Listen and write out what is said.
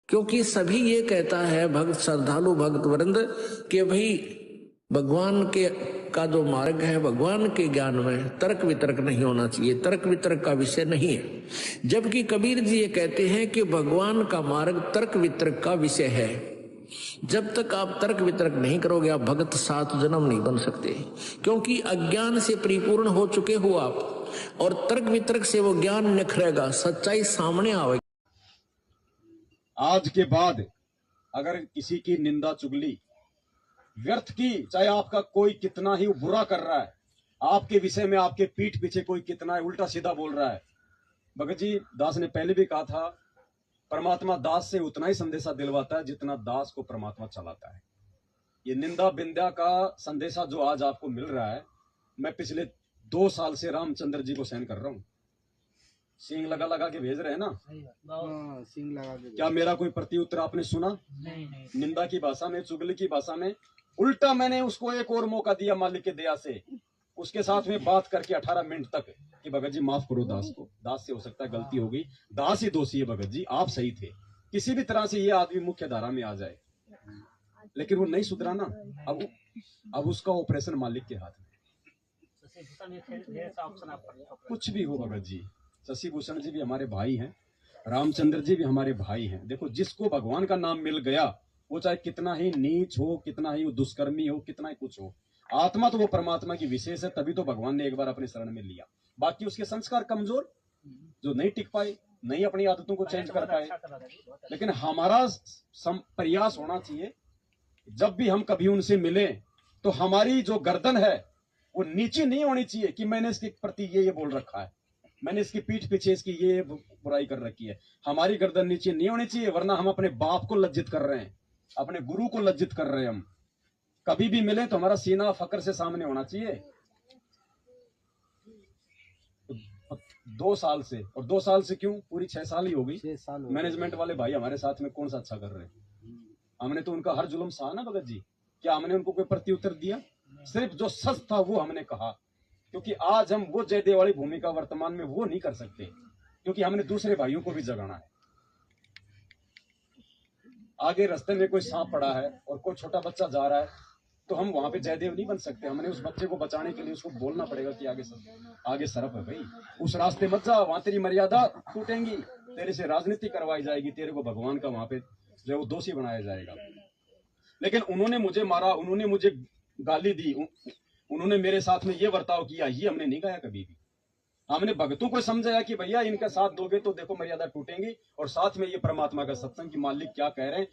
क्योंकि सभी ये कहता है भक्त श्रद्धालु भक्त वृंद कि भाई भगवान के का जो मार्ग है भगवान के ज्ञान में तर्क वितर्क नहीं होना चाहिए, तर्क वितर्क का विषय नहीं है। जबकि कबीर जी ये कहते हैं कि भगवान का मार्ग तर्क वितर्क का विषय है। जब तक आप तर्क वितर्क नहीं करोगे आप भगत 7 जन्म नहीं बन सकते, क्योंकि अज्ञान से परिपूर्ण हो चुके हो आप, और तर्क वितर्क से वो ज्ञान निखरेगा, सच्चाई सामने आएगी। आज के बाद अगर किसी की निंदा चुगली व्यर्थ की, चाहे आपका कोई कितना ही बुरा कर रहा है, आपके विषय में आपके पीठ पीछे कोई कितना उल्टा सीधा बोल रहा है, भगत जी दास ने पहले भी कहा था, परमात्मा दास से उतना ही संदेशा दिलवाता है जितना दास को परमात्मा चलाता है। ये निंदा बिंदा का संदेशा जो आज आपको मिल रहा है, मैं पिछले 2 साल से रामचंद्र जी को सहन कर रहा हूं। सींग लगा लगा के भेज रहे हैं ना, सींग लगा के। क्या मेरा कोई प्रत्युत्तर आपने सुना? नहीं। निंदा की भाषा में, चुगली की भाषा में। उल्टा मैंने उसको एक और मौका दिया मालिक के दया से, उसके साथ में बात करके 18 मिनट तक कि भगत जी माफ करो दास को, दास से हो सकता है गलती हो गई, दास ही दोषी है, भगत जी आप सही थे। किसी भी तरह से ये आदमी मुख्य धारा में आ जाए, लेकिन वो नहीं सुधरा ना। अब उसका ऑपरेशन मालिक के हाथ में। कुछ भी हो भगत जी, शशि भूषण जी भी हमारे भाई हैं, रामचंद्र जी भी हमारे भाई हैं। देखो जिसको भगवान का नाम मिल गया, वो चाहे कितना ही नीच हो, कितना ही दुष्कर्मी हो, कितना ही कुछ हो, आत्मा तो वो परमात्मा की विशेष है, तभी तो भगवान ने एक बार अपने शरण में लिया। बाकी उसके संस्कार कमजोर, जो नहीं टिक पाए, नहीं अपनी आदतों को चेंज कर पाए। लेकिन हमारा प्रयास होना चाहिए, जब भी हम कभी उनसे मिले तो हमारी जो गर्दन है वो नीचे नहीं होनी चाहिए कि मैंने इसके प्रति ये बोल रखा है, मैंने इसकी पीठ पीछे इसकी ये बुराई कर रखी है। हमारी गर्दन नीचे नहीं होनी चाहिए, वरना हम अपने बाप को लज्जित कर रहे हैं, अपने गुरु को लज्जित कर रहे हैं। हम कभी भी मिले तो हमारा सीना फकर से सामने होना चाहिए। 2 साल से, और 2 साल से क्यों, पूरी 6 साल ही हो गई। मैनेजमेंट वाले भाई हमारे साथ में कौन सा अच्छा कर रहे हैं? हमने तो उनका हर जुल्म सहा ना भगत जी। क्या हमने उनको कोई प्रत्युत्तर दिया? सिर्फ जो सच था वो हमने कहा, क्योंकि आज हम वो जयदेव वाली भूमिका वर्तमान में वो नहीं कर सकते, क्योंकि हमने दूसरे भाइयों को भी जगाना है। आगे रास्ते में कोई सांप पड़ा है और कोई छोटा बच्चा जा रहा है, तो हम वहां पे जयदेव नहीं बन सकते। हमने उस बच्चे को बचाने के लिए उसको बोलना पड़ेगा कि आगे सरफ है भाई, उस रास्ते मत जा, वहां तेरी मर्यादा टूटेंगी, तेरे से राजनीति करवाई जाएगी, तेरे को भगवान का वहां पे जो वो दोषी बनाया जाएगा। लेकिन उन्होंने मुझे मारा, उन्होंने मुझे गाली दी, उन्होंने मेरे साथ में ये बर्ताव किया, ये हमने नहीं गाया कभी भी। हमने भक्तों को समझाया कि भैया इनका साथ दोगे तो देखो मर्यादा टूटेंगी, और साथ में ये परमात्मा का सत्संग की मालिक क्या कह रहे हैं